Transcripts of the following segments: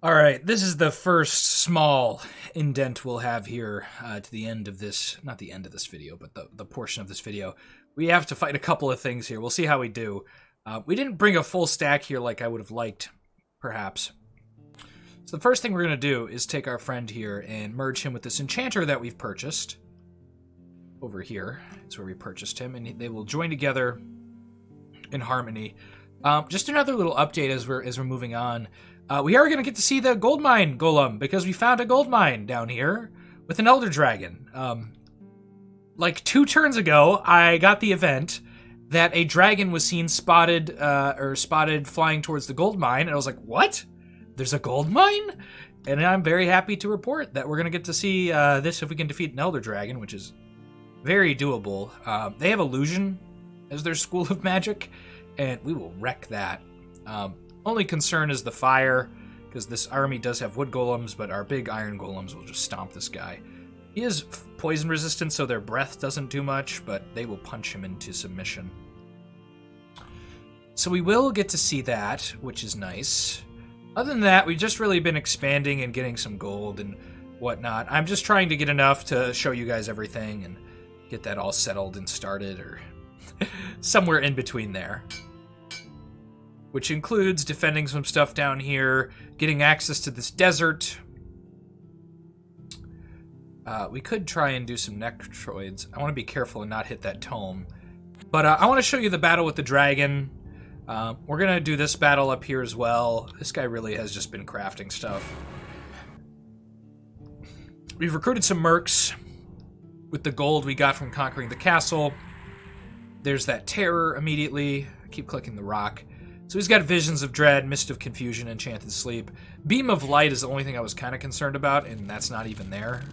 All right, this is the first small indent we'll have here to the end of this, not the end of this video, but the portion of this video. We have to fight a couple of things here. We'll see how we do. We didn't bring a full stack here like I would have liked, perhaps. So the first thing we're going to do is take our friend here and merge him with this Enchanter that we've purchased. Over here is where we purchased him, and they will join together in harmony. Just another little update as we're moving on. We are going to get to see the gold mine golem, because we found a gold mine down here with an elder dragon. Like 2 turns ago, I got the event that a dragon was seen spotted flying towards the gold mine, and I was like, what? There's a gold mine? And I'm very happy to report that we're going to get to see this if we can defeat an elder dragon, which is very doable. They have illusion as their school of magic, and we will wreck that. Only concern is the fire, because this army does have wood golems, but our big iron golems will just stomp this guy. He is poison resistant, so their breath doesn't do much, but they will punch him into submission. So we will get to see that, which is nice. Other than that, we've just really been expanding and getting some gold and whatnot. I'm just trying to get enough to show you guys everything and get that all settled and started, or somewhere in between there. Which includes defending some stuff down here, getting access to this desert. We could try and do some Nectroids. I want to be careful and not hit that tome. But I want to show you the battle with the dragon. We're going to do this battle up here as well. This guy really has just been crafting stuff. We've recruited some mercs with the gold we got from conquering the castle. There's that terror immediately. I keep clicking the rock. So he's got Visions of Dread, Mist of Confusion, Enchanted Sleep. Beam of Light is the only thing I was kind of concerned about, and that's not even there.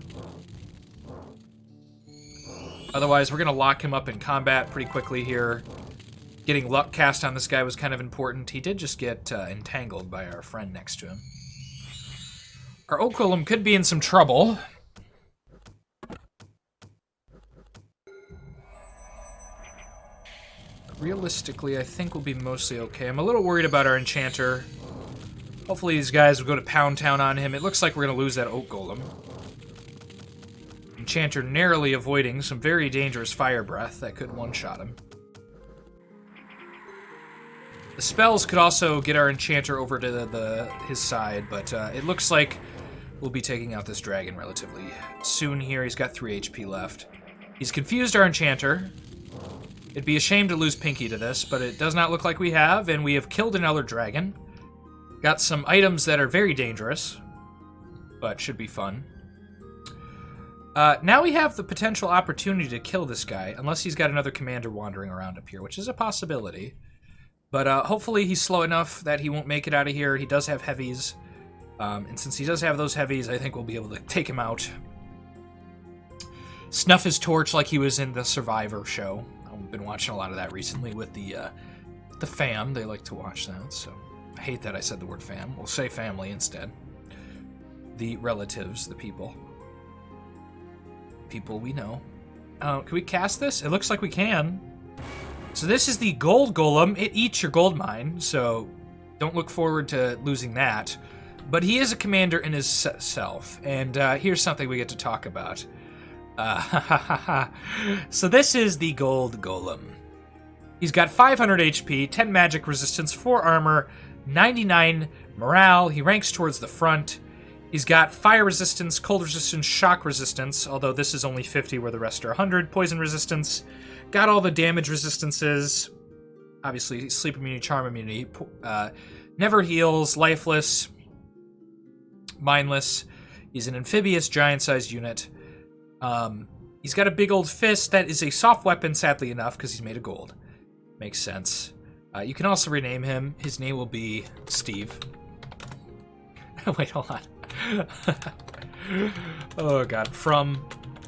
Otherwise, we're going to lock him up in combat pretty quickly here. Getting luck cast on this guy was kind of important. He did just get entangled by our friend next to him. Our Oak Golem could be in some trouble. Realistically, I think we'll be mostly okay. I'm a little worried about our Enchanter. Hopefully these guys will go to Pound Town on him. It looks like we're going to lose that Oak Golem. Enchanter narrowly avoiding some very dangerous fire breath that could one-shot him. The spells could also get our Enchanter over to his side, but it looks like we'll be taking out this dragon relatively soon here. He's got 3 HP left. He's confused our Enchanter. It'd be a shame to lose Pinky to this, but it does not look like we have, and we have killed an elder dragon. Got some items that are very dangerous, but should be fun. Now we have the potential opportunity to kill this guy, unless he's got another commander wandering around up here, which is a possibility. But hopefully he's slow enough that he won't make it out of here. He does have heavies, and since he does have those heavies, I think we'll be able to take him out. Snuff his torch like he was in the Survivor show. I've been watching a lot of that recently with the fam. They like to watch that, so I hate that I said the word fam. We'll say family instead. The relatives, the people. People we know. Can we cast this? It looks like we can. So this is the gold golem. It eats your gold mine, so don't look forward to losing that. But he is a commander in his self, and here's something we get to talk about. So this is the gold golem. He's got 500 HP, 10 magic resistance, 4 armor, 99 morale. He ranks towards the front. He's got fire resistance, cold resistance, shock resistance, although this is only 50 where the rest are 100. Poison resistance. Got all the damage resistances. Obviously, sleep immunity, charm immunity. Never heals, lifeless, mindless. He's an amphibious, giant-sized unit. He's got a big old fist that is a soft weapon, sadly enough, because he's made of gold. Makes sense. You can also rename him. His name will be Steve. Wait, hold on. Oh, God. From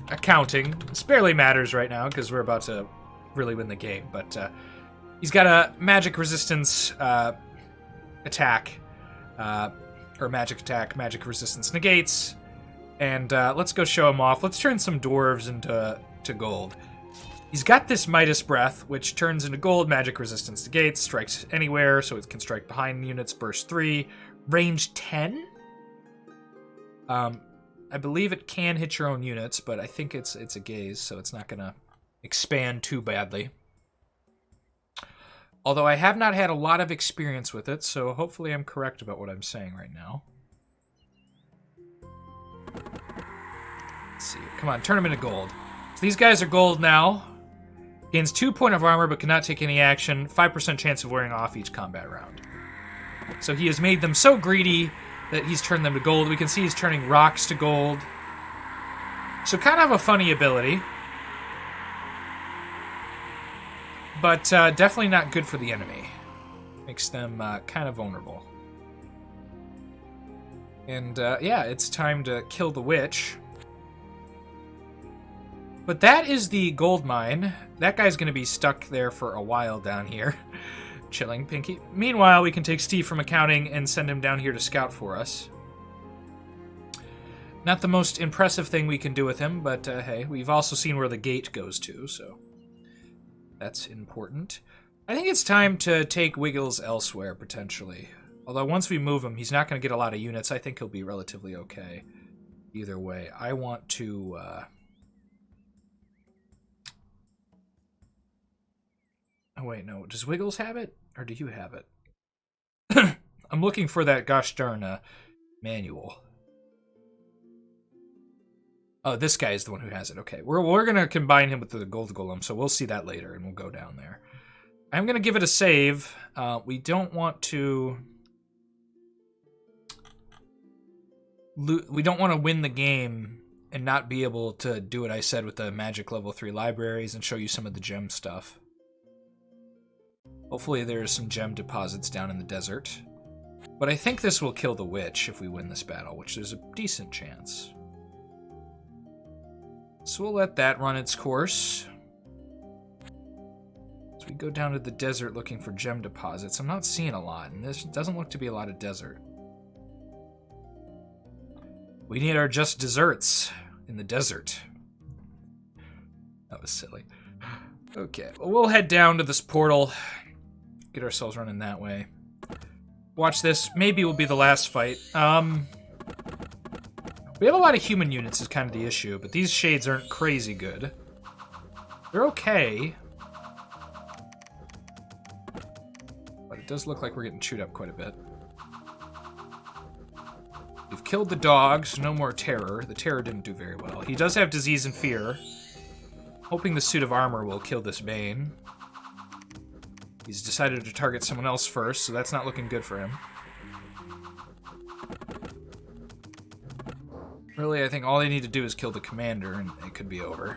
accounting. This barely matters right now, because we're about to really win the game. But he's got a magic resistance attack. Or magic attack, magic resistance negates. And let's go show him off. Let's turn some dwarves into gold. He's got this Midas Breath, which turns into gold, magic resistance negates, strikes anywhere, so it can strike behind units, burst 3, range 10? I believe it can hit your own units, but I think it's a gaze, so it's not going to expand too badly. Although I have not had a lot of experience with it, so hopefully I'm correct about what I'm saying right now. Let's see. Come on, turn them into gold. So these guys are gold now. Gains 2 points of armor, but cannot take any action. 5% chance of wearing off each combat round. So he has made them so greedy that he's turned them to gold. We can see he's turning rocks to gold. So kind of a funny ability. But definitely not good for the enemy. Makes them kind of vulnerable. And yeah, it's time to kill the witch. But that is the gold mine. That guy's going to be stuck there for a while down here. Chilling, Pinky. Meanwhile, we can take Steve from accounting and send him down here to scout for us. Not the most impressive thing we can do with him, but hey, we've also seen where the gate goes to, so that's important. I think it's time to take Wiggles elsewhere, potentially. Although once we move him, he's not going to get a lot of units. I think he'll be relatively okay either way. I want to... Oh, wait, no. Does Wiggles have it? Or do you have it? I'm looking for that gosh darn manual. Oh, this guy is the one who has it. Okay, we're going to combine him with the gold golem, so we'll see that later, and we'll go down there. I'm going to give it a save. We don't want to... We don't want to win the game and not be able to do what I said with the magic level 3 libraries and show you some of the gem stuff. Hopefully there's some gem deposits down in the desert. But I think this will kill the witch if we win this battle, which there's a decent chance. So we'll let that run its course. So we go down to the desert looking for gem deposits. I'm not seeing a lot, and this doesn't look to be a lot of desert. We need our just desserts in the desert. That was silly. Okay, well, we'll head down to this portal. Get ourselves running that way. Watch this. Maybe will be the last fight. We have a lot of human units is kind of the issue, but these shades aren't crazy good. They're okay. But it does look like we're getting chewed up quite a bit. We've killed the dogs. No more terror. The terror didn't do very well. He does have disease and fear. Hoping the suit of armor will kill this Bane. He's decided to target someone else first, so that's not looking good for him. Really, I think all they need to do is kill the commander, and it could be over.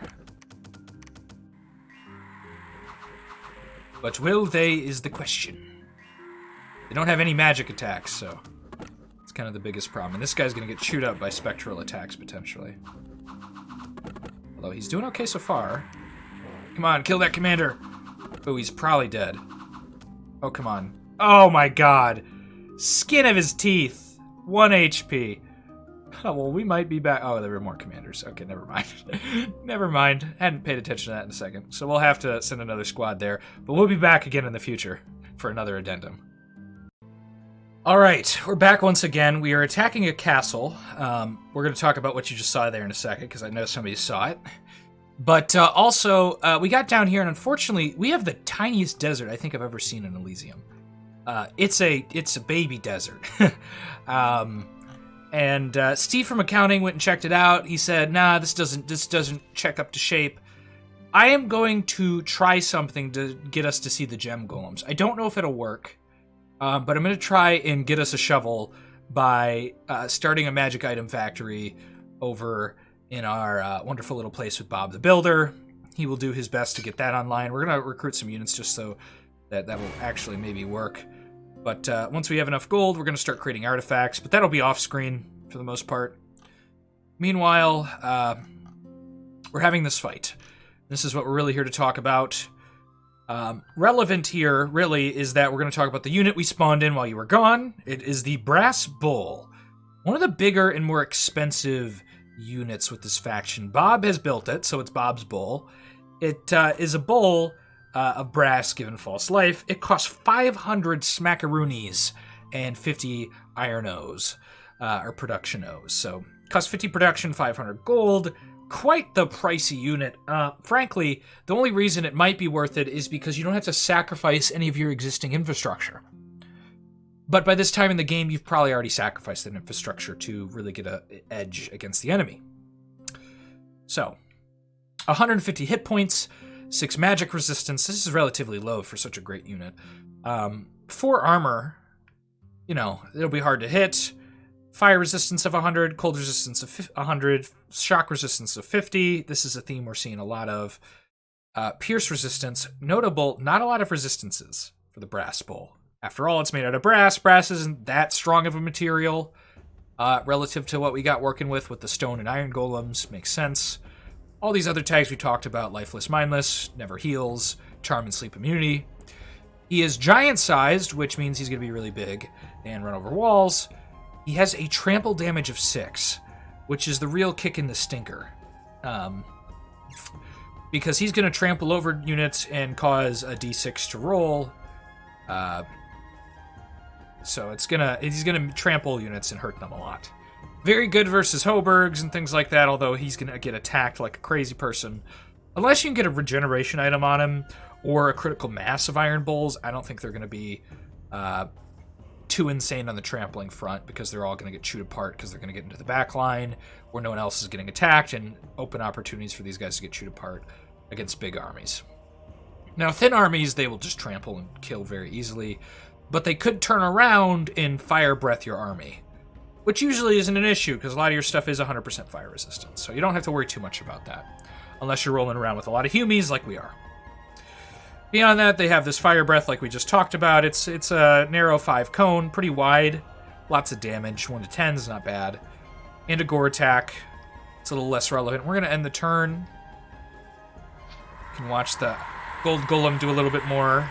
But will they is the question. They don't have any magic attacks, so it's kind of the biggest problem. And this guy's going to get chewed up by spectral attacks, potentially. Although he's doing okay so far. Come on, kill that commander! Oh, he's probably dead. Oh, come on. Oh my god! Skin of his teeth! 1 HP. Oh, well, we might be back. Oh, there were more commanders. Okay, never mind. Never mind. Hadn't paid attention to that in a second. So we'll have to send another squad there. But we'll be back again in the future for another addendum. Alright, we're back once again. We are attacking a castle. We're going to talk about what you just saw there in a second, because I know somebody saw it. But also, we got down here, and unfortunately, we have the tiniest desert I think I've ever seen in Elysium. It's a baby desert. And Steve from accounting went and checked it out. He said, "Nah, this doesn't check up to shape." I am going to try something to get us to see the gem golems. I don't know if it'll work, but I'm going to try and get us a shovel by starting a magic item factory over in our wonderful little place with Bob the Builder. He will do his best to get that online. We're going to recruit some units just so that will actually maybe work. But once we have enough gold, we're going to start creating artifacts, but that'll be off-screen for the most part. Meanwhile, we're having this fight. This is what we're really here to talk about. Relevant here, really, is that we're going to talk about the unit we spawned in while you were gone. It is the Brass Bull. One of the bigger and more expensive units with this faction. Bob has built it, so it's Bob's Bull. It is a bull of brass given false life. It costs 500 smackaroonies and 50 iron O's, or production O's. So Costs 50 production, 500 gold. Quite the pricey unit. Frankly, the only reason it might be worth it is because you don't have to sacrifice any of your existing infrastructure. But by this time in the game, you've probably already sacrificed that infrastructure to really get an edge against the enemy. So, 150 hit points, 6 magic resistance. This is relatively low for such a great unit. 4 armor. You know, it'll be hard to hit. Fire resistance of 100, cold resistance of 100, shock resistance of 50. This is a theme we're seeing a lot of. Pierce resistance. Notable, not a lot of resistances for the brass bowl. After all, it's made out of brass. Brass isn't that strong of a material relative to what we got working with the stone and iron golems. Makes sense. All these other tags we talked about, lifeless, mindless, never heals, charm and sleep immunity. He is giant-sized, which means he's going to be really big and run over walls. He has a trample damage of 6, which is the real kick in the stinker. Because he's going to trample over units and cause a d6 to roll. So he's gonna trample units and hurt them a lot. Very good versus Hobergs and things like that, although he's gonna get attacked like a crazy person. Unless you can get a regeneration item on him or a critical mass of iron bowls, I don't think they're gonna be too insane on the trampling front, because they're all gonna get chewed apart because they're gonna get into the back line where no one else is getting attacked, and open opportunities for these guys to get chewed apart against big armies. Now, thin armies, they will just trample and kill very easily. But they could turn around and fire breath your army, which usually isn't an issue because a lot of your stuff is 100% fire resistant. So you don't have to worry too much about that, unless you're rolling around with a lot of humies like we are. Beyond that, they have this fire breath like we just talked about. It's a narrow 5 cone, pretty wide, lots of damage. 1 to 10 is not bad. And a gore attack. It's a little less relevant. We're going to end the turn. You can watch the gold golem do a little bit more.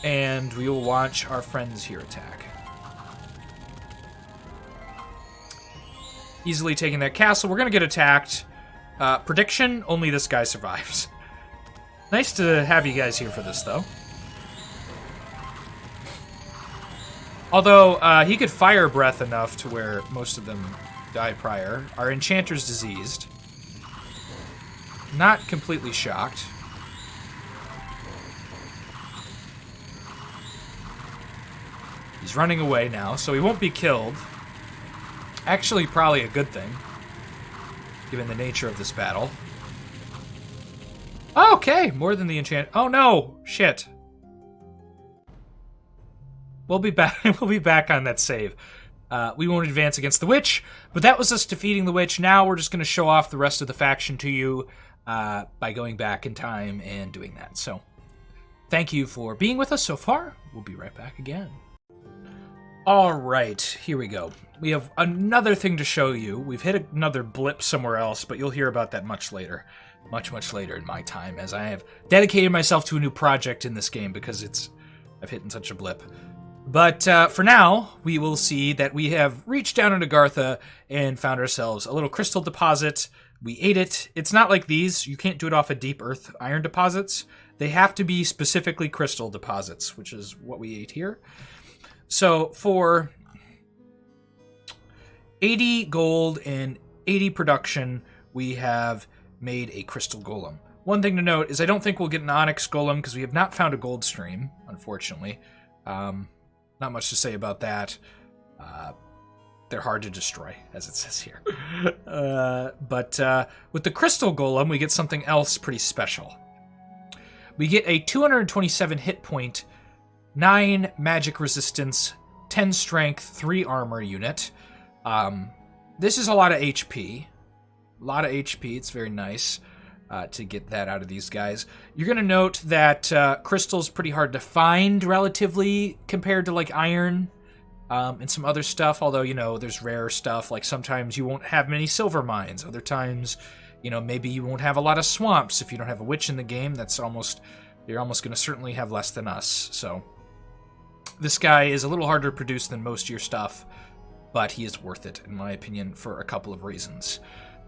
And we will watch our friends here attack. Easily taking that castle. We're going to get attacked. Prediction, only this guy survives. Nice to have you guys here for this, though. Although, he could fire breath enough to where most of them die prior. Our Enchanter's diseased. Not completely shocked. He's running away now, so he won't be killed. Actually, probably a good thing, given the nature of this battle. Okay, more than the enchant. Oh no, shit. We'll be back. We'll be back on that save. We won't advance against the witch, but that was us defeating the witch. Now we're just going to show off the rest of the faction to you by going back in time and doing that. So, thank you for being with us so far. We'll be right back again. All right, here we go. We have another thing to show you. We've hit another blip somewhere else, but you'll hear about that much later. Much later in my time, as I have dedicated myself to a new project in this game because I've hit in such a blip. But for now, we will see that we have reached down into Gartha and found ourselves a little crystal deposit. We ate it. It's not like these. You can't do it off of deep earth iron deposits. They have to be specifically crystal deposits, which is what we ate here. So for 80 gold and 80 production, we have made a crystal golem. One thing to note is I don't think we'll get an onyx golem because we have not found a gold stream, unfortunately. Not much to say about that. They're hard to destroy, as it says here. But with the crystal golem, we get something else pretty special. We get a 227 hit point, 9 magic resistance, 10 strength, 3 armor unit. This is a lot of HP. A lot of HP. It's very nice to get that out of these guys. You're going to note that crystal's pretty hard to find relatively compared to like iron and some other stuff. Although, you know, there's rare stuff. Like sometimes you won't have many silver mines. Other times, you know, maybe you won't have a lot of swamps. If you don't have a witch in the game, you're almost going to certainly have less than us. So this guy is a little harder to produce than most of your stuff, but he is worth it, in my opinion, for a couple of reasons.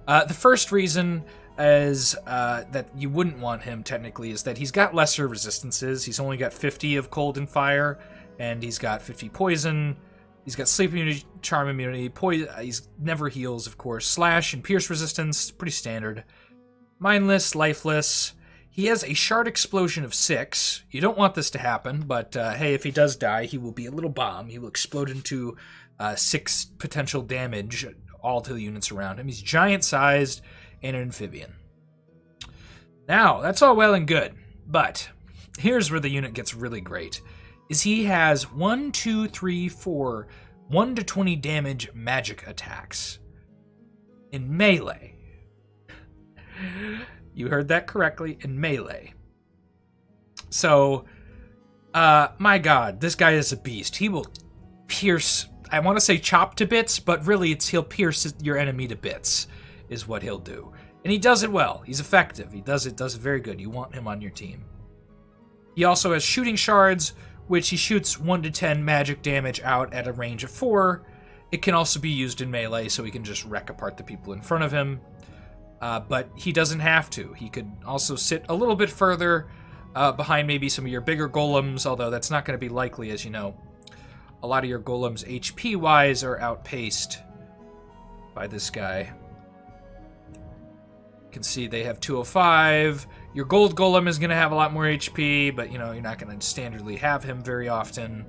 The first reason is that you wouldn't want him, technically, is that he's got lesser resistances. He's only got 50 of cold and fire, and he's got 50 poison, He's got sleep immunity, charm immunity, poison. He's never heals, of course. Slash and pierce resistance, pretty standard. Mindless, lifeless. He has a shard explosion of 6. You don't want this to happen, but hey, if he does die, he will be a little bomb. He will explode into 6 potential damage, all to the units around him. He's giant-sized and an amphibian. Now, that's all well and good, but here's where the unit gets really great. Is he has 1, 2, 3, 4, 1 to 20 damage magic attacks in melee. You heard that correctly, in melee. So, my god, this guy is a beast. He will pierce, I want to say chop to bits, but really he'll pierce your enemy to bits, is what he'll do. And he does it well. He's effective. He does it very good. You want him on your team. He also has shooting shards, which he shoots 1 to 10 magic damage out at a range of 4. It can also be used in melee, so he can just wreck apart the people in front of him. But he doesn't have to. He could also sit a little bit further behind maybe some of your bigger golems, although that's not going to be likely, as you know. A lot of your golems, HP-wise, are outpaced by this guy. You can see they have 205. Your gold golem is going to have a lot more HP, but, you know, you're not going to standardly have him very often.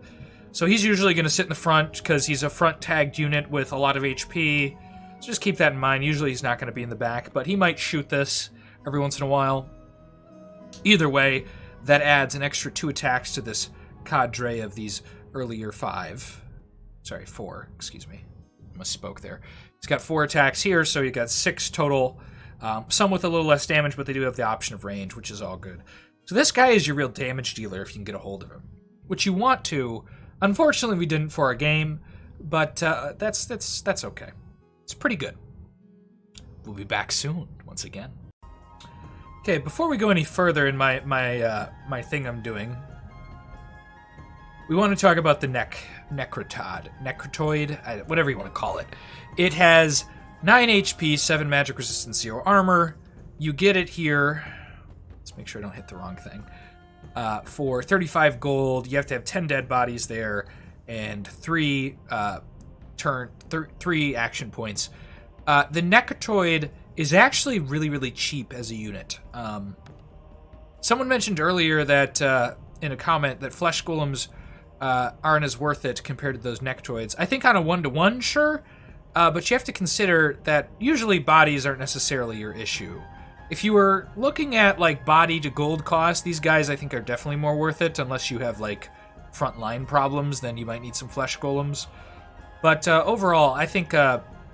So he's usually going to sit in the front because he's a front-tagged unit with a lot of HP. So just keep that in mind. Usually he's not going to be in the back, but he might shoot this every once in a while. Either way, that adds an extra 2 attacks to this cadre of these earlier 4, excuse me. I misspoke there. He's got 4 attacks here, so you got 6 total. Some with a little less damage, but they do have the option of range, which is all good. So this guy is your real damage dealer if you can get a hold of him. Which you want to. Unfortunately, we didn't for our game, but that's okay. It's pretty good. We'll be back soon, once again. Okay, before we go any further in my thing I'm doing, we want to talk about the necrotoid, whatever you want to call it. It has 9 HP, 7 magic resistance, 0 armor. You get it here. Let's make sure I don't hit the wrong thing. For 35 gold, you have to have 10 dead bodies there, and 3 action points. The necrotoid is actually really, really cheap as a unit. Someone mentioned earlier that in a comment that flesh golems aren't as worth it compared to those necrotoids. I think on a 1-to-1, sure, but you have to consider that usually bodies aren't necessarily your issue. If you were looking at like body to gold cost, these guys I think are definitely more worth it, unless you have like frontline problems, then you might need some flesh golems. But overall, I think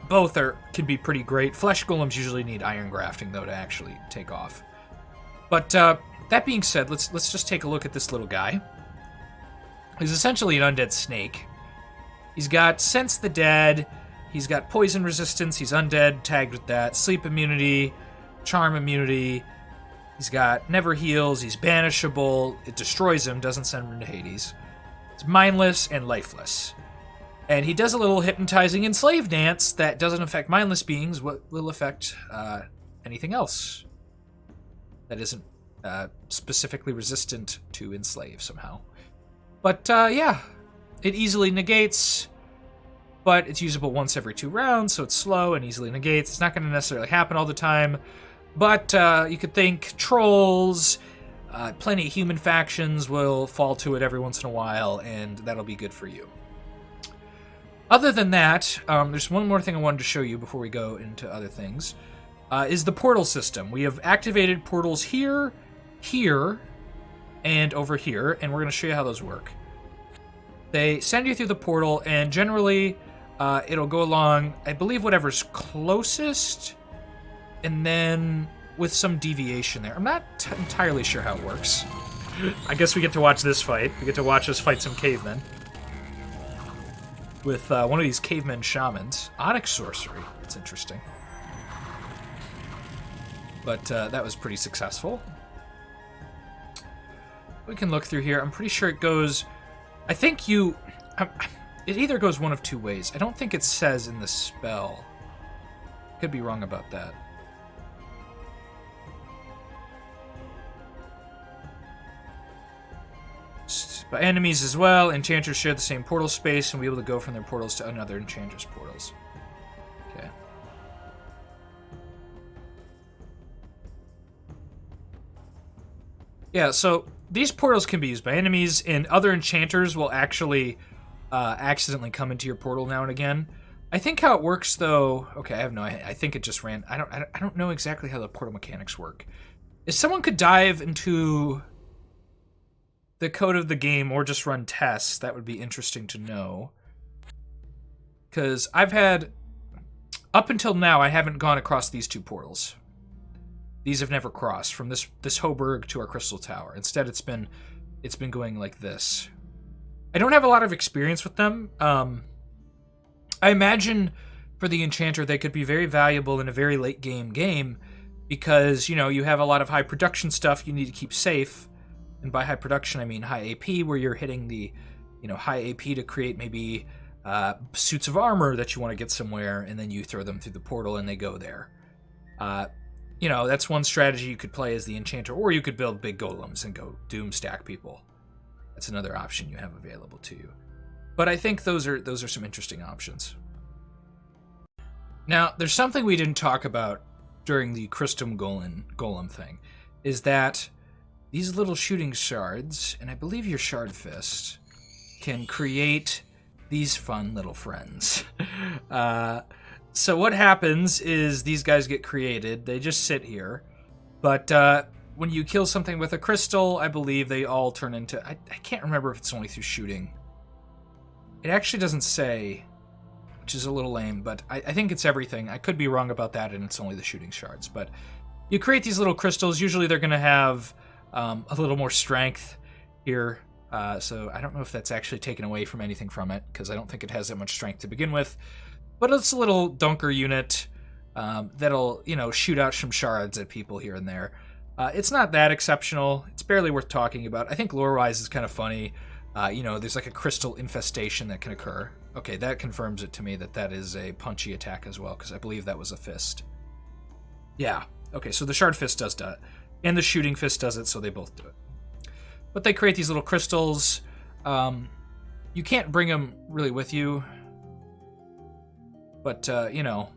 both can be pretty great. Flesh golems usually need iron grafting, though, to actually take off. But that being said, let's just take a look at this little guy. He's essentially an undead snake. He's got Sense the Dead. He's got poison resistance. He's undead, tagged with that. Sleep immunity, charm immunity. He's got never heals. He's banishable. It destroys him, doesn't send him into Hades. It's mindless and lifeless. And he does a little hypnotizing enslave dance that doesn't affect mindless beings, what will affect anything else that isn't specifically resistant to enslave somehow. But yeah, it easily negates, but it's usable once every 2 rounds, so it's slow and easily negates. It's not going to necessarily happen all the time, but you could think trolls, plenty of human factions will fall to it every once in a while, and that'll be good for you. Other than that, there's one more thing I wanted to show you before we go into other things, is the portal system. We have activated portals here, here, and over here, and we're going to show you how those work. They send you through the portal, and generally it'll go along, I believe, whatever's closest, and then with some deviation there. I'm not entirely sure how it works. I guess we get to watch this fight. We get to watch us fight some cavemen. With one of these cavemen shamans. Onyx sorcery. That's interesting. But that was pretty successful. We can look through here. I'm pretty sure it goes... I think you... it either goes one of 2 ways. I don't think it says in the spell. Could be wrong about that. But enemies as well. Enchanters share the same portal space and we'll be able to go from their portals to another enchanter's portals. Okay. Yeah, so these portals can be used by enemies, and other enchanters will actually accidentally come into your portal now and again. I think how it works, though... Okay, I have no... I think it just ran... I don't know exactly how the portal mechanics work. If someone could dive into the code of the game or just run tests, that would be interesting to know. Because I've had... Up until now, I haven't gone across these two portals. These have never crossed from this Hoburg to our Crystal Tower. Instead, it's been going like this. I don't have a lot of experience with them. I imagine for the Enchanter, they could be very valuable in a very late game because, you know, you have a lot of high production stuff you need to keep safe. And by high production, I mean high AP, where you're hitting the, you know, high AP to create maybe suits of armor that you want to get somewhere, and then you throw them through the portal and they go there. You know, that's one strategy you could play as the Enchanter, or you could build big golems and go doom stack people. That's another option you have available to you. But I think those are some interesting options. Now, there's something we didn't talk about during the Crystal Golem thing, is that these little shooting shards, and I believe your shard fist, can create these fun little friends. So what happens is these guys get created. They just sit here. But when you kill something with a crystal, I believe they all turn into... I can't remember if it's only through shooting. It actually doesn't say, which is a little lame, but I think it's everything. I could be wrong about that, and it's only the shooting shards. But you create these little crystals. Usually they're going to have a little more strength here. So I don't know if that's actually taken away from anything from it, because I don't think it has that much strength to begin with. But it's a little dunker unit that'll, you know, shoot out some shards at people here and there. It's not that exceptional. It's barely worth talking about. I think lore-wise is kind of funny. You know, there's like a crystal infestation that can occur. Okay, that confirms it to me that that is a punchy attack as well, because I believe that was a fist. Yeah, okay, so the shard fist does that. And the shooting fist does it, so they both do it. But they create these little crystals. You can't bring them really with you. But, you know,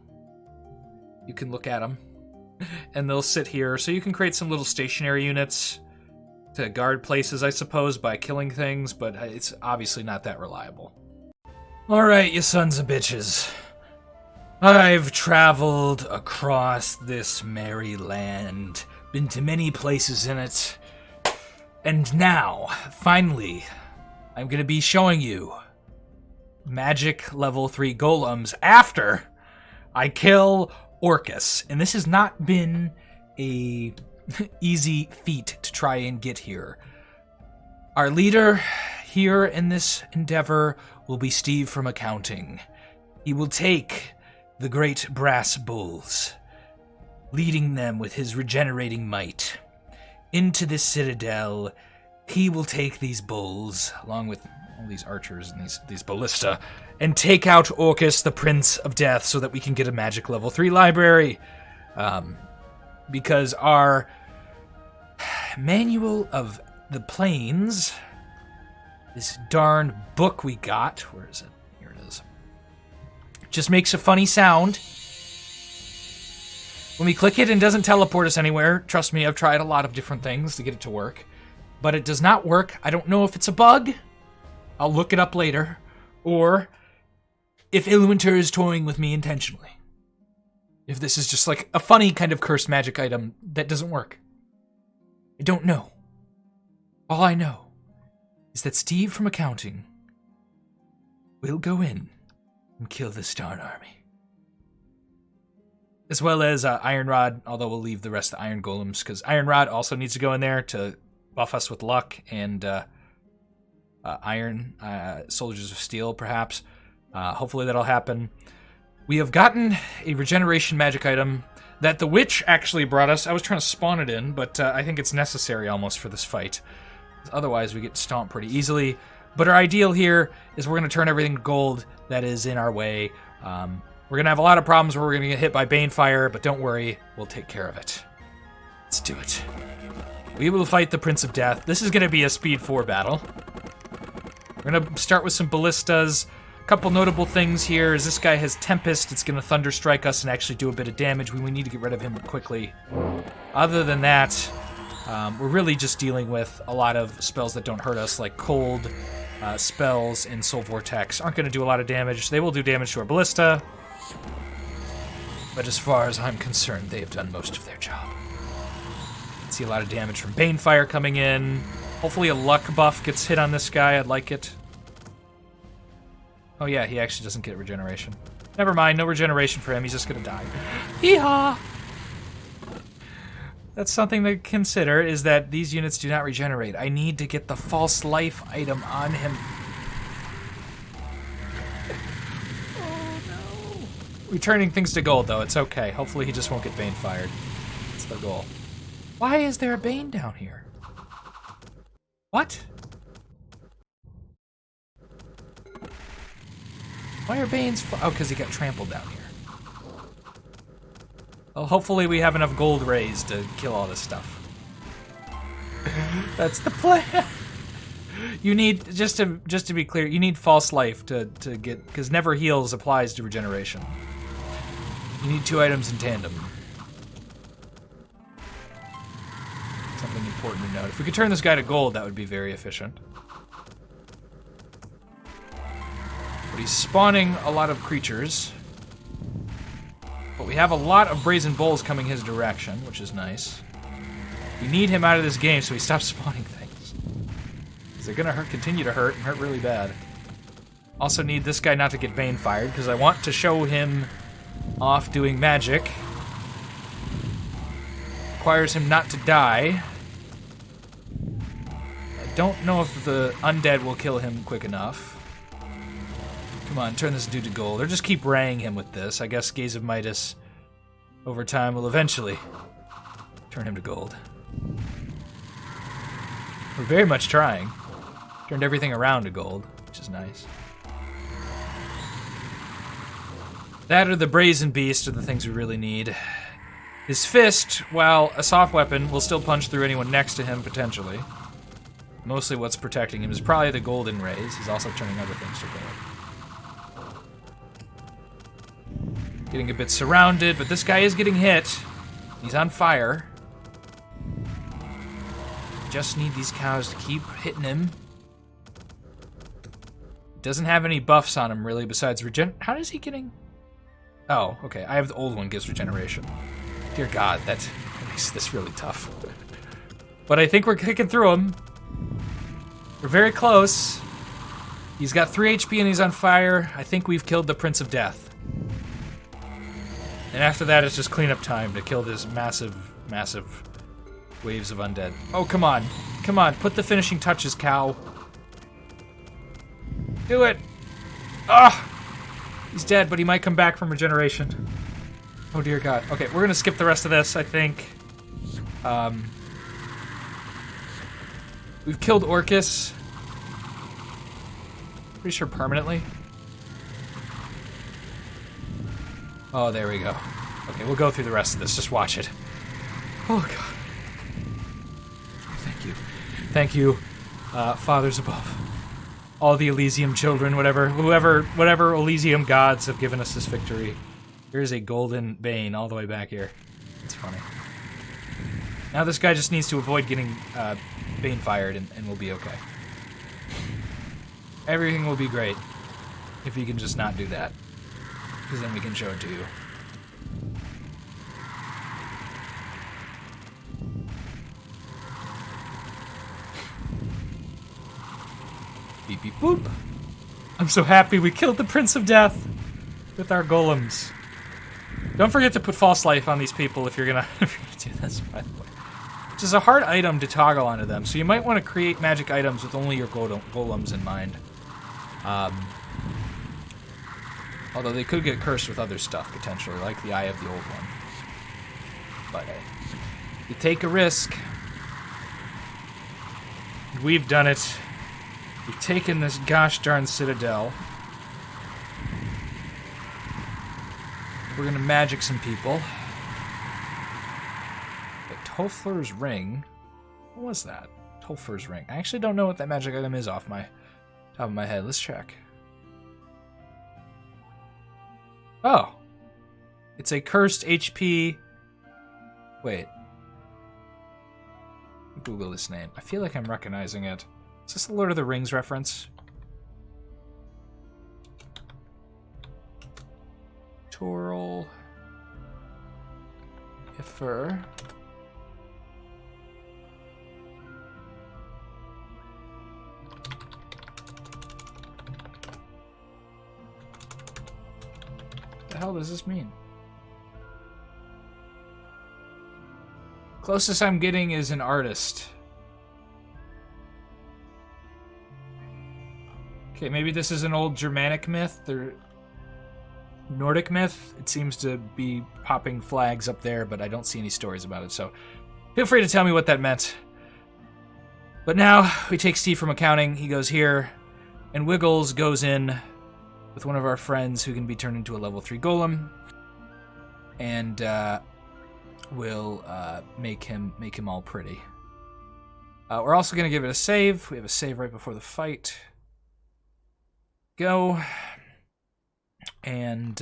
you can look at them, and they'll sit here. So you can create some little stationary units to guard places, I suppose, by killing things, but it's obviously not that reliable. Alright, you sons of bitches. I've traveled across this merry land, been to many places in it, and now, finally, I'm going to be showing you magic level 3 golems after I kill Orcus. And this has not been a easy feat to try and get here. Our leader here in this endeavor will be Steve from accounting. He will take the great brass bulls, leading them with his regenerating might into this citadel. He will take these bulls, along with all these archers and these ballista, and take out Orcus, the Prince of Death, so that we can get a magic level 3 library. Because our Manual of the Planes, this darn book we got, where is it? Here it is. Just makes a funny sound. When we click it, it doesn't teleport us anywhere. Trust me, I've tried a lot of different things to get it to work. But it does not work. I don't know if it's a bug. I'll look it up later. Or if Illuminter is toying with me intentionally. If this is just like a funny kind of cursed magic item that doesn't work. I don't know. All I know is that Steve from accounting will go in and kill this darn army. As well as Iron Rod, although we'll leave the rest of the Iron Golems, because Iron Rod also needs to go in there to buff us with luck, and Iron Soldiers of Steel, perhaps. Hopefully that'll happen. We have gotten a regeneration magic item that the witch actually brought us. I was trying to spawn it in, but I think it's necessary almost for this fight. Otherwise, we get stomped pretty easily. But our ideal here is we're going to turn everything to gold that is in our way. We're going to have a lot of problems where we're going to get hit by Banefire, but don't worry, we'll take care of it. Let's do it. We will fight the Prince of Death. This is going to be a Speed 4 battle. We're gonna start with some ballistas. A couple notable things here is this guy has Tempest. It's gonna Thunder Strike us and actually do a bit of damage. We need to get rid of him quickly. Other than that, we're really just dealing with a lot of spells that don't hurt us, like Cold spells and Soul Vortex. Aren't gonna do a lot of damage. They will do damage to our ballista. But as far as I'm concerned, they have done most of their job. See a lot of damage from Banefire coming in. Hopefully a luck buff gets hit on this guy. I'd like it. Oh yeah, he actually doesn't get regeneration. Never mind, no regeneration for him. He's just gonna die. Hee-haw! That's something to consider, is that these units do not regenerate. I need to get the false life item on him. Oh no. We're turning things to gold, though. It's okay. Hopefully he just won't get Bane-fired. That's the goal. Why is there a Bane down here? What? Why are Banes... Oh, because he got trampled down here. Well, hopefully we have enough gold raised to kill all this stuff. That's the plan. You need... Just to be clear, you need false life to get... Because never heals applies to regeneration. You need 2 items in tandem. Something important to note. If we could turn this guy to gold, that would be very efficient. But he's spawning a lot of creatures. But we have a lot of Brazen Bulls coming his direction, which is nice. We need him out of this game so he stops spawning things. Because they're gonna continue to hurt, and hurt really bad. Also need this guy not to get Bane-fired, because I want to show him off doing magic. Requires him not to die. I don't know if the undead will kill him quick enough. Come on, turn this dude to gold. Or just keep raying him with this. I guess Gaze of Midas over time will eventually turn him to gold. We're very much trying. Turned everything around to gold, which is nice. That or the Brazen Beast are the things we really need. His fist, while a soft weapon, will still punch through anyone next to him, potentially. Mostly what's protecting him is probably the golden rays. He's also turning other things to gold. Getting a bit surrounded, but this guy is getting hit. He's on fire. Just need these cows to keep hitting him. Doesn't have any buffs on him, really, besides regen... How is he getting... Oh, okay. I have the old one, gives regeneration. Dear God, that makes this really tough. But I think we're kicking through him. We're very close. He's got 3 HP and he's on fire. I think we've killed the Prince of Death. And after that, it's just cleanup time to kill this massive, massive waves of undead. Oh, come on. Come on, put the finishing touches, cow. Do it! Ah! He's dead, but he might come back from regeneration. Oh dear God. Okay, we're gonna skip the rest of this, I think. We've killed Orcus. Pretty sure permanently. Oh, there we go. Okay, we'll go through the rest of this. Just watch it. Oh God. Oh, thank you. Thank you, fathers above. All the Elysium children, whatever Elysium gods have given us this victory. Here's a golden Bane all the way back here. It's funny. Now this guy just needs to avoid getting Bane fired and we'll be okay. Everything will be great if he can just not do that. Because then we can show it to you. Beep beep boop. I'm so happy we killed the Prince of Death with our golems. Don't forget to put false life on these people if you're gonna do this, by the way. Which is a hard item to toggle onto them, so you might want to create magic items with only your golems in mind. Although they could get cursed with other stuff, potentially, like the Eye of the Old One. But you take a risk. We've done it. We've taken this gosh darn citadel. We're gonna magic some people. But Tolfur's Ring. What was that? Tolfur's Ring. I actually don't know what that magic item is off my Top of my head. Let's check. Oh. It's a cursed HP. Wait. Google this name. I feel like I'm recognizing it. Is this a Lord of the Rings reference? Toral. Ifer. What the hell does this mean? Closest I'm getting is an artist. Okay, maybe this is an old Germanic myth or Nordic myth. It seems to be popping flags up there, but I don't see any stories about it, so feel free to tell me what that meant. But now we take Steve from accounting. He goes here, and Wiggles goes in with one of our friends who can be turned into a level 3 golem, and we'll make him all pretty. We're also going to give it a save. We have a save right before the fight. Go. And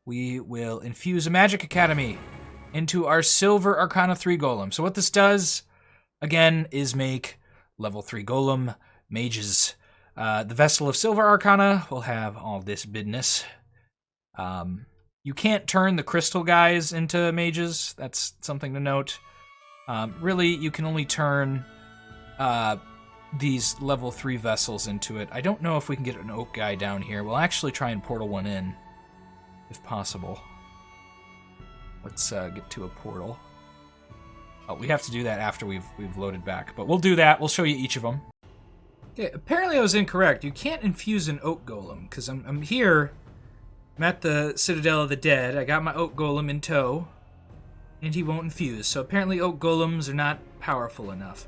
we will infuse a Magic Academy into our Silver Arcana 3 Golem. So what this does, again, is make level 3 Golem mages. The Vessel of Silver Arcana will have all this business. You can't turn the crystal guys into mages. That's something to note. Really, you can only turn these level 3 vessels into it. I don't know if we can get an oak guy down here. We'll actually try and portal one in, if possible. Let's get to a portal. Oh, we have to do that after we've loaded back, but we'll do that. We'll show you each of them. Okay, apparently I was incorrect. You can't infuse an oak golem, because I'm here. I'm at the Citadel of the Dead. I got my oak golem in tow, and he won't infuse. So apparently oak golems are not powerful enough.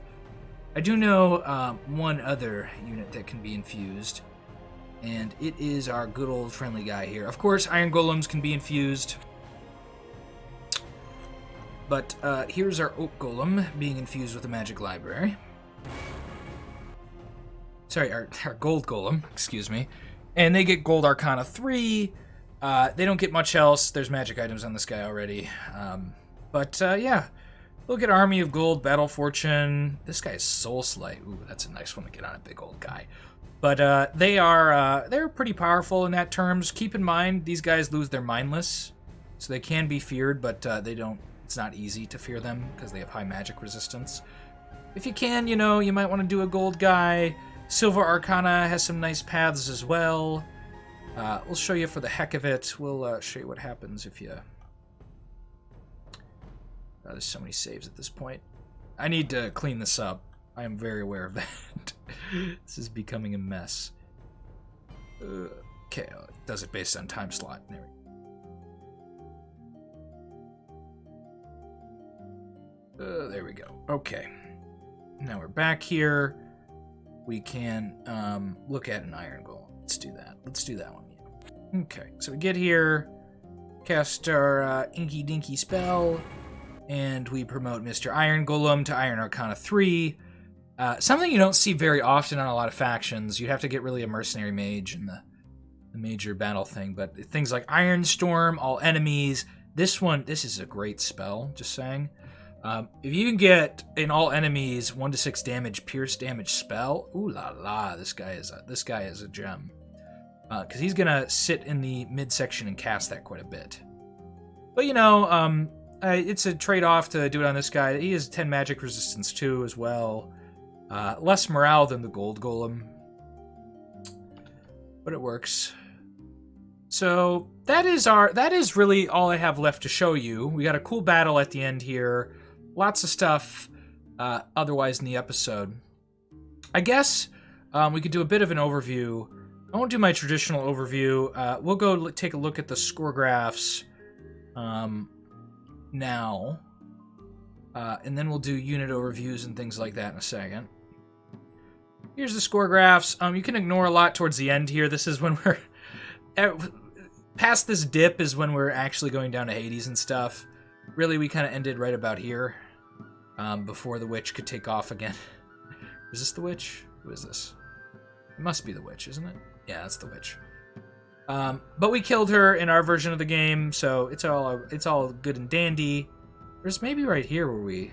I do know one other unit that can be infused, and it is our good old friendly guy here. Of course, iron golems can be infused, but here's our oak golem being infused with a magic library. Sorry, our gold golem, excuse me. And they get gold arcana 3. They don't get much else. There's magic items on this guy already. Yeah. Look at Army of Gold, Battle Fortune. This guy is Soul Slight. Ooh, that's a nice one to get on a big old guy. But they're pretty powerful in that terms. Keep in mind, these guys lose their mindless, so they can be feared, but they don't. It's not easy to fear them because they have high magic resistance. If you can, you might want to do a gold guy. Silver Arcana has some nice paths as well. We'll show you for the heck of it. We'll show you what happens if you... there's so many saves at this point. I need to clean this up. I am very aware of that. This is becoming a mess. Okay, it does it based on time slot. There we go. There we go. Okay. Now we're back here. We can look at an iron golem. Let's do that. Let's do that one. Yeah. Okay, so we get here, cast our inky dinky spell, and we promote Mr. Iron Golem to Iron Arcana 3. Something you don't see very often on a lot of factions. You have to get really a mercenary mage in the major battle thing, but things like Iron Storm, all enemies. This is a great spell, just saying. If you can get in all enemies 1-6 damage, pierce damage spell, ooh la la, this guy is a gem. Because he's gonna sit in the midsection and cast that quite a bit. But it's a trade-off to do it on this guy. He has 10 magic resistance too, as well. Less morale than the gold golem, but it works. So that is really all I have left to show you. We got a cool battle at the end here. Lots of stuff otherwise in the episode. I guess we could do a bit of an overview. I won't do my traditional overview. We'll go take a look at the score graphs now. And then we'll do unit overviews and things like that in a second. Here's the score graphs. You can ignore a lot towards the end here. This is when we're... past this dip is when we're actually going down to Hades and stuff. Really, we kind of ended right about here. Before the witch could take off again. Is this the witch? Who is this? It must be the witch, isn't it? Yeah, that's the witch. But we killed her in our version of the game, so it's all good and dandy. There's maybe right here where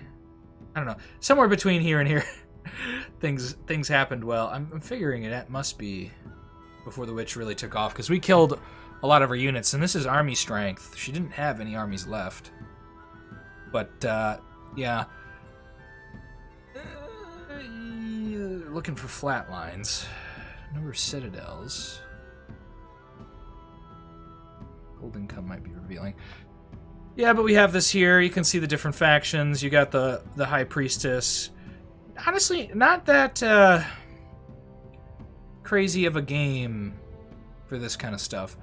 I don't know, somewhere between here and here, things happened well. I'm figuring it must be before the witch really took off, because we killed a lot of her units, and this is army strength. She didn't have any armies left. But, yeah. Looking for flat lines. Number of citadels. Gold income might be revealing. Yeah, but we have this here. You can see the different factions. You got the High Priestess. Honestly, not that crazy of a game for this kind of stuff.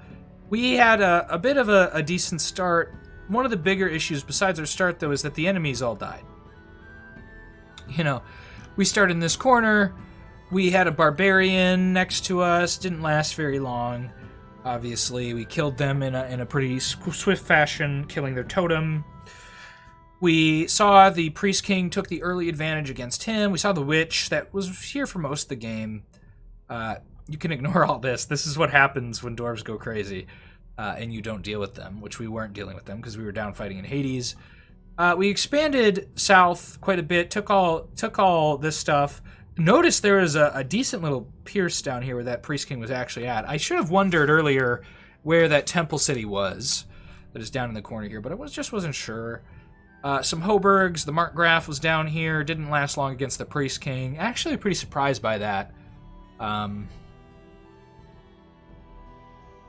We had a bit of a decent start. One of the bigger issues besides our start, though, is that the enemies all died. You know, we started in this corner. We had a barbarian next to us. Didn't last very long. Obviously, we killed them in a pretty swift fashion, killing their totem. We saw the Priest King took the early advantage against him. We saw the Witch that was here for most of the game. You can ignore all this. This is what happens when dwarves go crazy and you don't deal with them, which we weren't dealing with them because we were down fighting in Hades. We expanded south quite a bit, took all this stuff. Notice there is a decent little pierce down here where that Priest King was actually at. I should have wondered earlier where that temple city was that is down in the corner here, but I just wasn't sure. Some Hoburgs, the Markgraf was down here, didn't last long against the Priest King. Actually pretty surprised by that.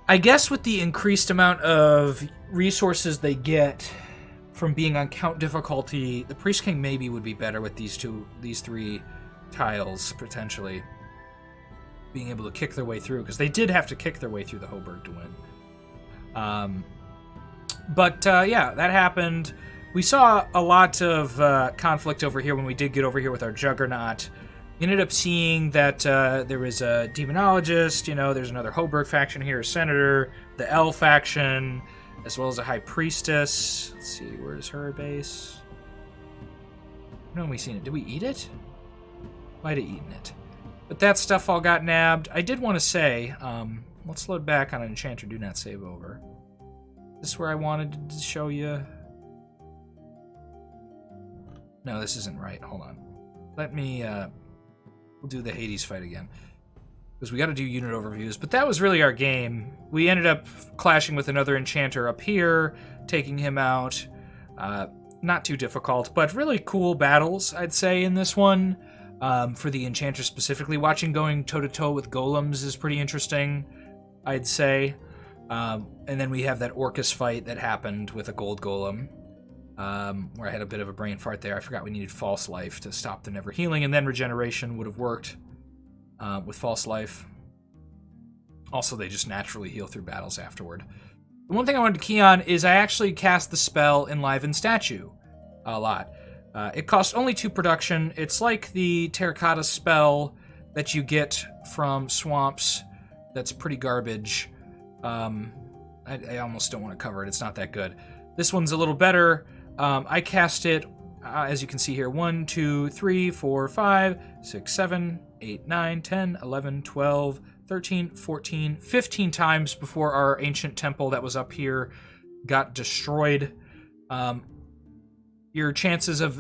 I guess with the increased amount of resources they get from being on count difficulty, the Priest King maybe would be better with these three tiles, potentially. Being able to kick their way through, because they did have to kick their way through the Hoburg to win. Yeah, that happened. We saw a lot of conflict over here when we did get over here with our Juggernaut. We ended up seeing that there was a Demonologist, there's another Hoburg faction here, a Senator, the L faction, as well as a High Priestess. Let's see, where's her base? No, we seen it. Did we eat it? Might have eaten it. But that stuff all got nabbed. I did want to say, let's load back on Enchanter, do not save over. This is where I wanted to show you. No, this isn't right. Hold on. Let me, we'll do the Hades fight again. Because we got to do unit overviews. But that was really our game. We ended up clashing with another Enchanter up here, taking him out. Not too difficult, but really cool battles, I'd say, in this one. For the Enchanter specifically, watching going toe-to-toe with Golems is pretty interesting, I'd say. And then we have that Orcus fight that happened with a gold Golem, where I had a bit of a brain fart there. I forgot we needed False Life to stop the Never Healing, and then Regeneration would have worked with False Life. Also, they just naturally heal through battles afterward. The one thing I wanted to key on is I actually cast the spell Enliven Statue a lot. It costs only 2 production. It's like the Terracotta spell that you get from swamps. That's pretty garbage. I almost don't want to cover it. It's not that good. This one's a little better. I cast it, as you can see here, 1, 2, 3, 4, 5, 6, 7, 8, 9, 10, 11, 12, 13, 14, 15 times before our ancient temple that was up here got destroyed. Your chances of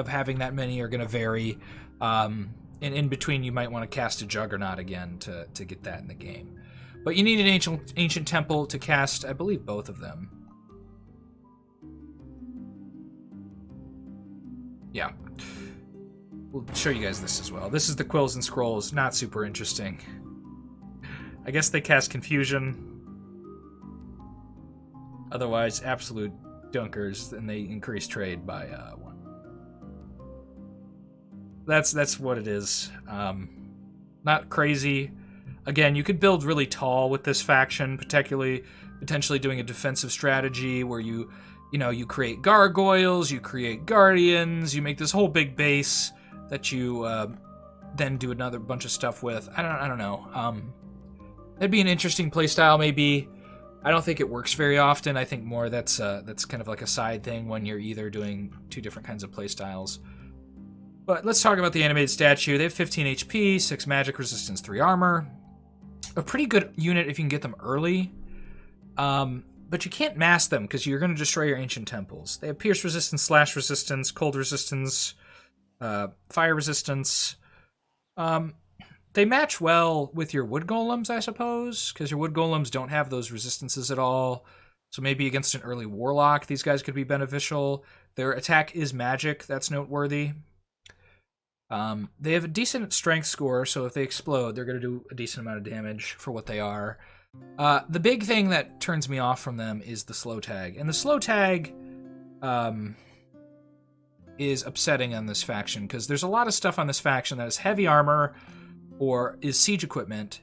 having that many are going to vary. And in between, you might want to cast a Juggernaut again to get that in the game. But you need an ancient temple to cast, I believe, both of them. Yeah. We'll show you guys this as well. This is the Quills and Scrolls. Not super interesting. I guess they cast Confusion. Otherwise, absolute dunkers, and they increase trade by 1. That's what it is. Not crazy. Again, you could build really tall with this faction, potentially doing a defensive strategy where you create gargoyles, you create guardians, you make this whole big base that you then do another bunch of stuff with. I don't know. That'd be an interesting playstyle, maybe. I don't think it works very often. I think more that's kind of like a side thing when you're either doing 2 different kinds of playstyles. But let's talk about the animated statue. They have 15 HP, 6 magic resistance, 3 armor. A pretty good unit if you can get them early. But you can't mass them because you're going to destroy your ancient temples. They have pierce resistance, slash resistance, cold resistance, fire resistance. They match well with your wood golems, I suppose, because your wood golems don't have those resistances at all. So maybe against an early warlock, these guys could be beneficial. Their attack is magic. That's noteworthy. They have a decent strength score, so if they explode, they're going to do a decent amount of damage for what they are. The big thing that turns me off from them is the slow tag. And the slow tag is upsetting on this faction, because there's a lot of stuff on this faction that is heavy armor or is siege equipment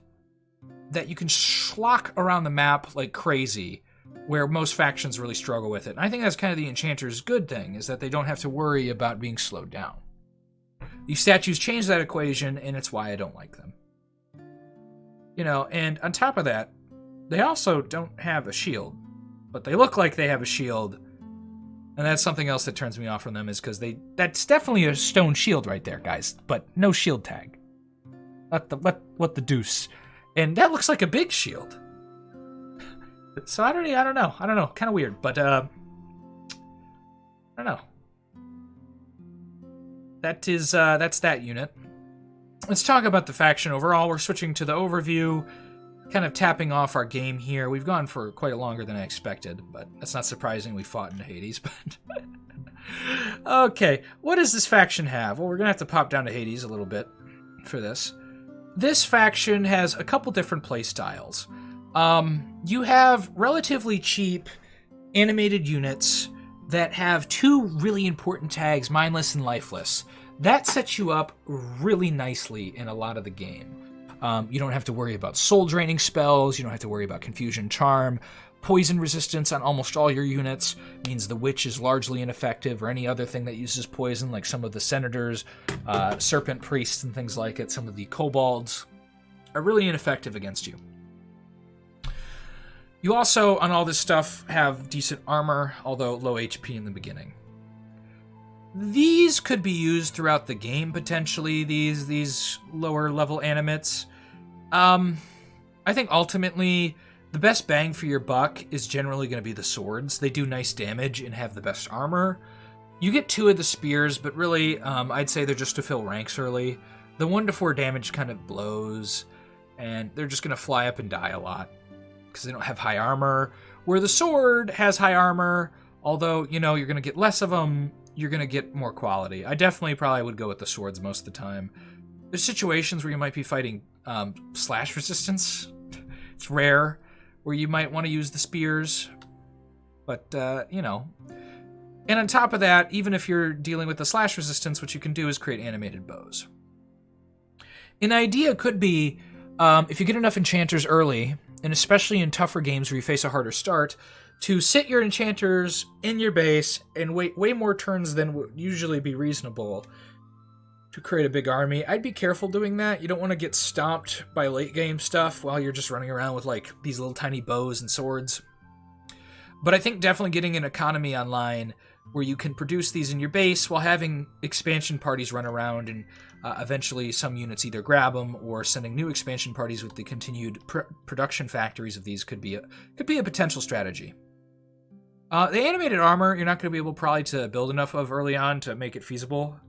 that you can schlock around the map like crazy, where most factions really struggle with it. And I think that's kind of the Enchanter's good thing, is that they don't have to worry about being slowed down. These statues change that equation, and it's why I don't like them. You know, and on top of that, they also don't have a shield, but they look like they have a shield, and that's something else that turns me off from them, is because that's definitely a stone shield right there, guys, but no shield tag. What the deuce? And that looks like a big shield. So I don't know. Kind of weird, but I don't know. That's that unit. Let's talk about the faction overall. We're switching to the overview, kind of tapping off our game here. We've gone for quite longer than I expected, but that's not surprising. We fought in Hades, but okay. What does this faction have? Well, we're gonna have to pop down to Hades a little bit for this. This faction has a couple different play styles. You have relatively cheap animated units that have 2 really important tags, Mindless and Lifeless. That sets you up really nicely in a lot of the game. You don't have to worry about soul-draining spells, you don't have to worry about Confusion Charm. Poison resistance on almost all your units means the Witch is largely ineffective, or any other thing that uses poison, like some of the Senators, Serpent Priests, and things like it. Some of the Kobolds are really ineffective against you. You also, on all this stuff, have decent armor, although low HP in the beginning. These could be used throughout the game, potentially, these lower-level animates. I think ultimately, the best bang for your buck is generally going to be the swords. They do nice damage and have the best armor. You get 2 of the spears, but really, I'd say they're just to fill ranks early. The 1 to 4 damage kind of blows, and they're just going to fly up and die a lot, because they don't have high armor, where the sword has high armor, although, you know, you're going to get less of them, you're going to get more quality. I definitely probably would go with the swords most of the time. There's situations where you might be fighting slash resistance. It's rare, where you might want to use the spears, but, you know. And on top of that, even if you're dealing with the slash resistance, what you can do is create animated bows. An idea could be, if you get enough enchanters early, and especially in tougher games where you face a harder start, to sit your enchanters in your base and wait way more turns than would usually be reasonable to create a big army. I'd be careful doing that. You don't want to get stomped by late game stuff while you're just running around with like these little tiny bows and swords. But I think definitely getting an economy online where you can produce these in your base while having expansion parties run around, and eventually some units either grab them, or sending new expansion parties with the continued production factories of these could be a potential strategy. The animated armor, you're not going to be able probably to build enough of early on to make it feasible.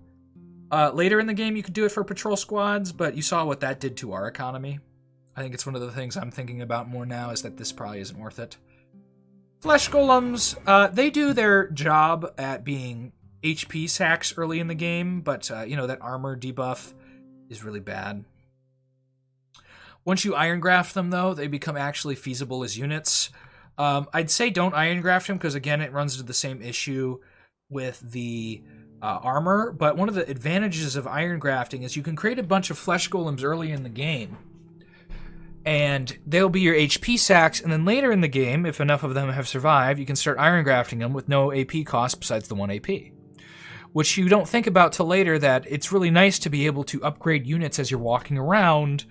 Later in the game, you could do it for patrol squads, but you saw what that did to our economy. I think it's one of the things I'm thinking about more now, is that this probably isn't worth it. Flesh golems, they do their job at being HP sacks early in the game, but, you know, that armor debuff is really bad. Once you iron graft them, though, they become actually feasible as units. I'd say don't iron graft them, because, again, it runs into the same issue with the armor, but one of the advantages of iron grafting is you can create a bunch of flesh golems early in the game, and they'll be your HP sacks, and then later in the game, if enough of them have survived, you can start iron grafting them with no AP cost besides the 1 AP. Which you don't think about till later, that it's really nice to be able to upgrade units as you're walking around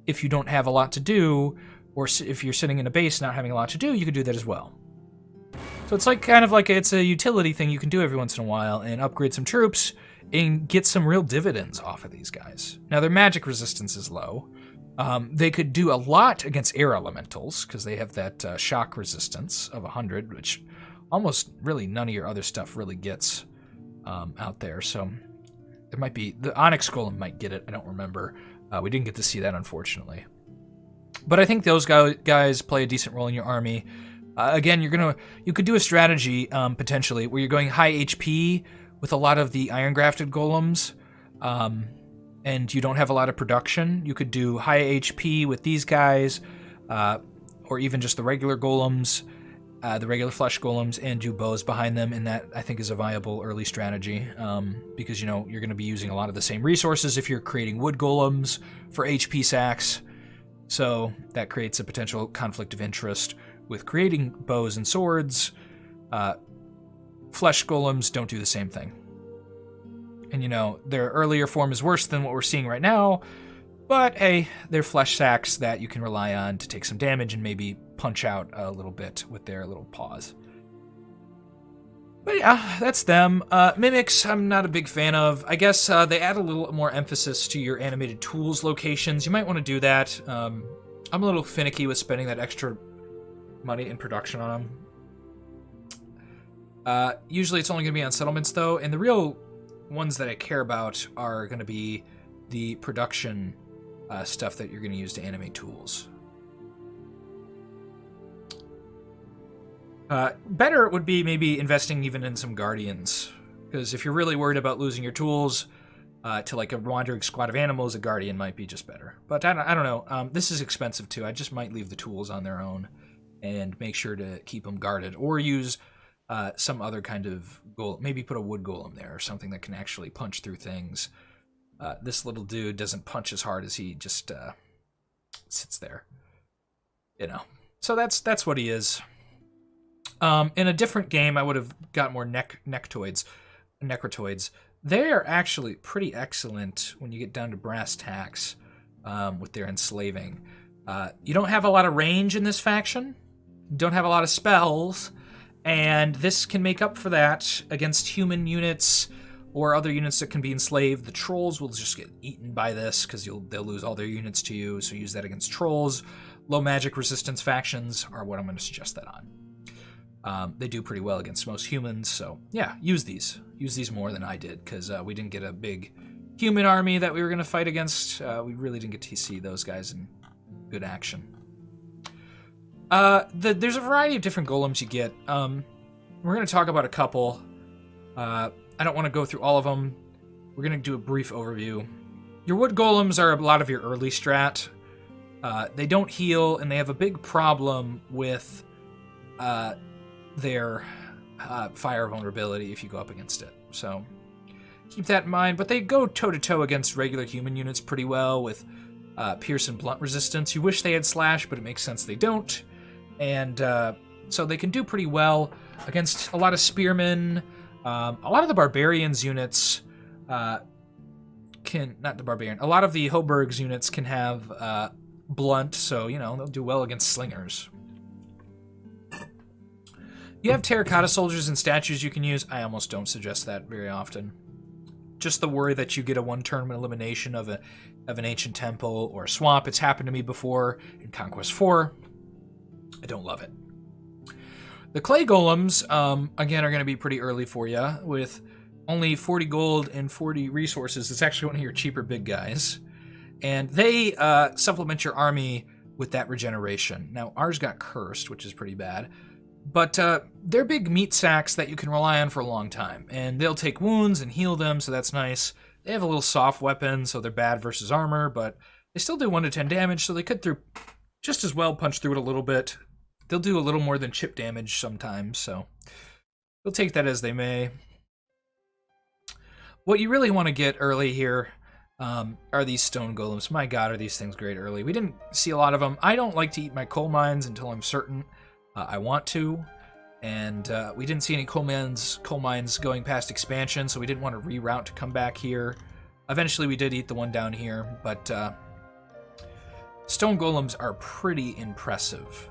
if you don't have a lot to do, or if you're sitting in a base not having a lot to do, you can do that as well. So it's like kind of like it's a utility thing you can do every once in a while and upgrade some troops and get some real dividends off of these guys. Now, their magic resistance is low. They could do a lot against air elementals, because they have that shock resistance of 100, which almost really none of your other stuff really gets out there. So there might be... The Onyx Golem might get it, I don't remember. We didn't get to see that, unfortunately. But I think those guys play a decent role in your army. Again, you could do a strategy, potentially, where you're going high HP with a lot of the Iron Grafted Golems, and you don't have a lot of production. You could do high HP with these guys, or even just the regular Golems, the regular Flesh Golems, and do bows behind them, and that, I think, is a viable early strategy, because, you're going to be using a lot of the same resources if you're creating Wood Golems for HP sacks, so that creates a potential conflict of interest with creating bows and swords. Flesh Golems don't do the same thing. And, their earlier form is worse than what we're seeing right now, but hey, they're flesh sacks that you can rely on to take some damage and maybe punch out a little bit with their little paws. But yeah, that's them. Mimics, I'm not a big fan of. I guess they add a little more emphasis to your animated tools locations. You might want to do that. I'm a little finicky with spending that extra money in production on them. Usually it's only going to be on settlements, though, and the real ones that I care about are going to be the production stuff that you're going to use to animate tools. Better would be maybe investing even in some Guardians, because if you're really worried about losing your tools to like a wandering squad of animals, a Guardian might be just better. But I don't know. This is expensive too. I just might leave the tools on their own and make sure to keep them guarded, or use some other kind of golem. Maybe put a wood golem there or something that can actually punch through things. This little dude doesn't punch as hard as he just sits there. So that's what he is. In a different game, I would have got more necrotoids. They are actually pretty excellent when you get down to brass tacks with their enslaving. You don't have a lot of range in this faction. You don't have a lot of spells. And this can make up for that against human units or other units that can be enslaved. The trolls will just get eaten by this because they'll lose all their units to you, so use that against trolls. Low magic resistance factions are what I'm going to suggest that on. They do pretty well against most humans, so yeah, use these. Use these more than I did, because we didn't get a big human army that we were going to fight against. We really didn't get to see those guys in good action. There's a variety of different golems you get. We're going to talk about a couple. I don't want to go through all of them. We're going to do a brief overview. Your wood golems are a lot of your early strat. They don't heal, and they have a big problem with their fire vulnerability if you go up against it. So keep that in mind. But they go toe-to-toe against regular human units pretty well with pierce and blunt resistance. You wish they had slash, but it makes sense they don't. And so they can do pretty well against a lot of spearmen. A lot of the barbarians units a lot of the Hoburg's units can have blunt, so they'll do well against slingers. You have terracotta soldiers and statues you can use. I almost don't suggest that very often. Just the worry that you get a one-turn elimination of an ancient temple or a swamp. It's happened to me before in Conquest 4. I don't love it. The clay golems, again, are going to be pretty early for you with only 40 gold and 40 resources. It's actually one of your cheaper big guys. And they supplement your army with that regeneration. Now, ours got cursed, which is pretty bad. But they're big meat sacks that you can rely on for a long time. And they'll take wounds and heal them, so that's nice. They have a little soft weapon, so they're bad versus armor, but they still do 1 to 10 damage, so they could just as well punch through it a little bit. They'll do a little more than chip damage sometimes, so we'll take that as they may. What you really want to get early here are these stone golems. My god, are these things great early. We didn't see a lot of them. I don't like to eat my coal mines until I'm certain I want to, and we didn't see any coal mines going past expansion, so we didn't want to reroute to come back here. Eventually we did eat the one down here, but stone golems are pretty impressive.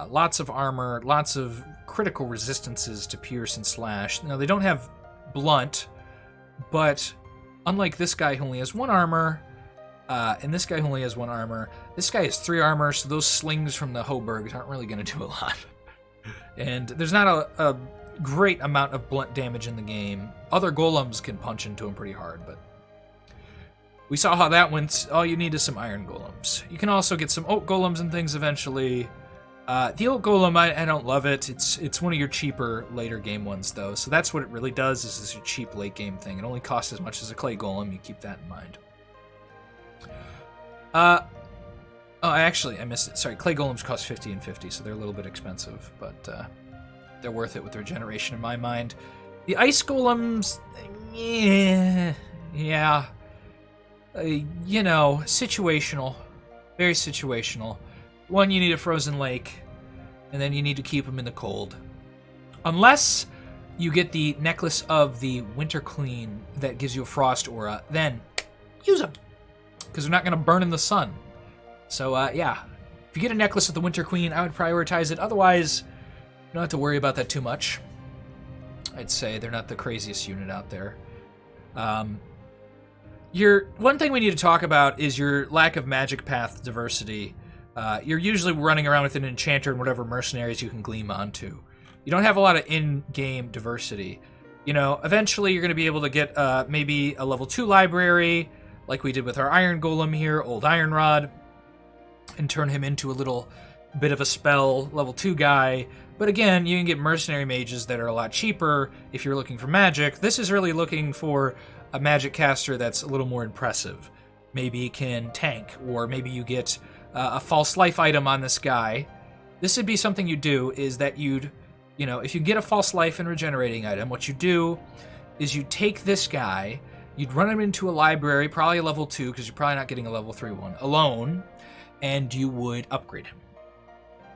Lots of armor, lots of critical resistances to pierce and slash. Now, they don't have blunt, but unlike this guy who only has 1 armor, and this guy who only has 1 armor, this guy has 3 armor, so those slings from the Hoburgs aren't really going to do a lot. And there's not a great amount of blunt damage in the game. Other golems can punch into him pretty hard, but we saw how that went. All you need is some iron golems. You can also get some oak golems and things eventually. The oak golem, I don't love it. It's one of your cheaper later game ones, though. So that's what it really does, is this a cheap late game thing. It only costs as much as a clay golem. You keep that in mind. Oh, actually, I missed it. Sorry, clay golems cost 50 and 50, so they're a little bit expensive, but they're worth it with their generation in my mind. The ice golems, yeah. You know, situational. Very situational. One, you need a frozen lake, and then you need to keep them in the cold. Unless you get the Necklace of the Winter Queen that gives you a frost aura, then use them, because they're not going to burn in the sun. So, yeah. If you get a Necklace of the Winter Queen, I would prioritize it. Otherwise, you don't have to worry about that too much. I'd say they're not the craziest unit out there. One thing we need to talk about is your lack of magic path diversity. You're usually running around with an Enchanter and whatever mercenaries you can gleam onto. You don't have a lot of in-game diversity. You know, eventually you're going to be able to get maybe a level 2 library, like we did with our Iron Golem here, Old Iron Rod, and turn him into a little bit of a spell level 2 guy. But again, you can get mercenary mages that are a lot cheaper if you're looking for magic. This is really looking for a magic caster that's a little more impressive. Maybe can tank, or maybe you get a false life item on this guy. This would be something you do, is that you'd, you know, if you get a false life and regenerating item, what you do is you take this guy, you'd run him into a library, probably a level 2, because you're probably not getting a level 3 one, alone, and you would upgrade him.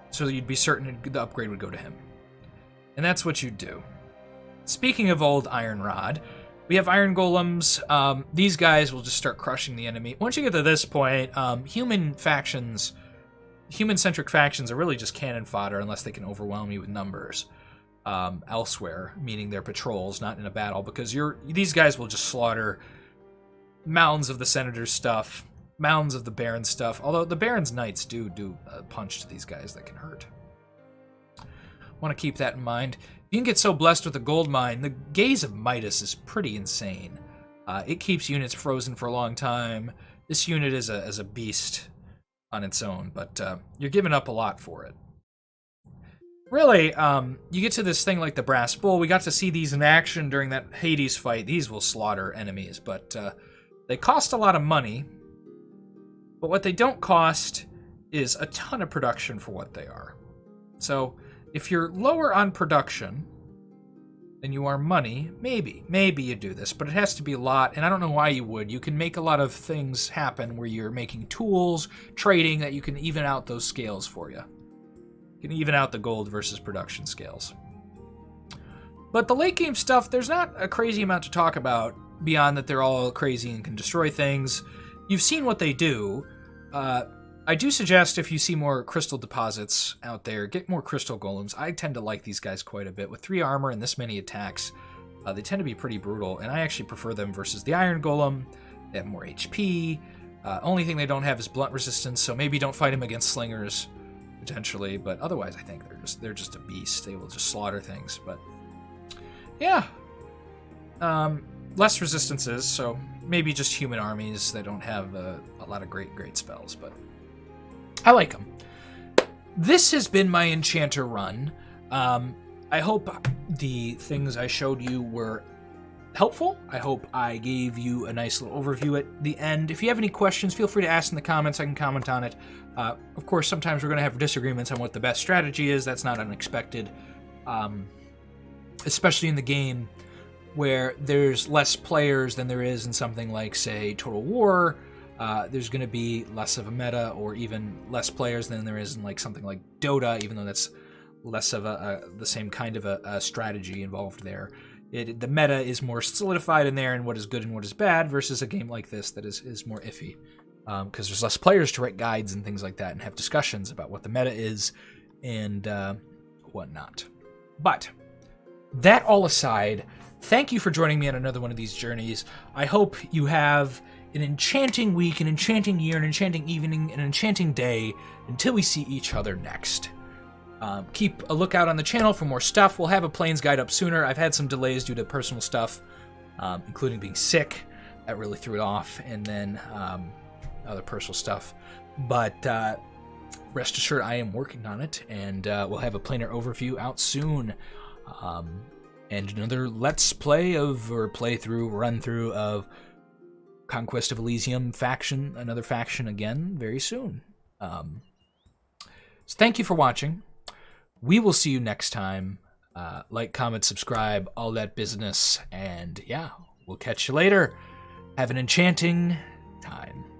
So you'd be certain the upgrade would go to him. And that's what you'd do. Speaking of Old Iron Rod, we have Iron Golems. These guys will just start crushing the enemy. Once you get to this point, human-centric factions are really just cannon fodder unless they can overwhelm you with numbers elsewhere, meaning their patrols, not in a battle, because these guys will just slaughter mounds of the Senator's stuff, mounds of the Baron's stuff, although the Baron's Knights do a punch to these guys that can hurt. Want to keep that in mind. You can get so blessed with a gold mine. The Gaze of Midas is pretty insane. It keeps units frozen for a long time. This unit is a beast on its own, but you're giving up a lot for it. Really, you get to this thing like the Brass Bull. We got to see these in action during that Hades fight. These will slaughter enemies, but they cost a lot of money. But what they don't cost is a ton of production for what they are. So if you're lower on production than you are money, maybe you do this, but it has to be a lot, and I don't know why you would. You can make a lot of things happen where you're making tools, trading, that you can even out those scales for you. You can even out the gold versus production scales. But the late game stuff, there's not a crazy amount to talk about beyond that they're all crazy and can destroy things. You've seen what they do. I do suggest if you see more crystal deposits out there, get more crystal golems. I tend to like these guys quite a bit. With 3 armor and this many attacks, they tend to be pretty brutal, and I actually prefer them versus the iron golem. They have more HP. Only thing they don't have is blunt resistance, so maybe don't fight them against slingers, potentially, but otherwise I think they're just a beast. They will just slaughter things, but yeah. Less resistances, so maybe just human armies that don't have a lot of great spells, but I like them. This has been my Enchanter run. I hope the things I showed you were helpful. I hope I gave you a nice little overview at the end. If you have any questions, feel free to ask in the comments. I can comment on it. Of course, sometimes we're going to have disagreements on what the best strategy is. That's not unexpected, especially in the game where there's less players than there is in something like, say, Total War. There's going to be less of a meta, or even less players than there is in like something like Dota, even though that's less of the same kind of a strategy involved there. The meta is more solidified in there, and what is good and what is bad, versus a game like this that is more iffy. Because there's less players to write guides and things like that and have discussions about what the meta is and whatnot. But that all aside, thank you for joining me on another one of these journeys. I hope you have an enchanting week, an enchanting year, an enchanting evening, an enchanting day until we see each other next. Keep a lookout on the channel for more stuff. We'll have a Plains guide up sooner. I've had some delays due to personal stuff, including being sick. That really threw it off, and then other personal stuff. But rest assured, I am working on it, and we'll have a planar overview out soon. And another Let's Play run through of Conquest of Elysium faction, another faction again, very soon. So thank you for watching. We will see you next time. Like, comment, subscribe, all that business. And yeah, we'll catch you later. Have an enchanting time.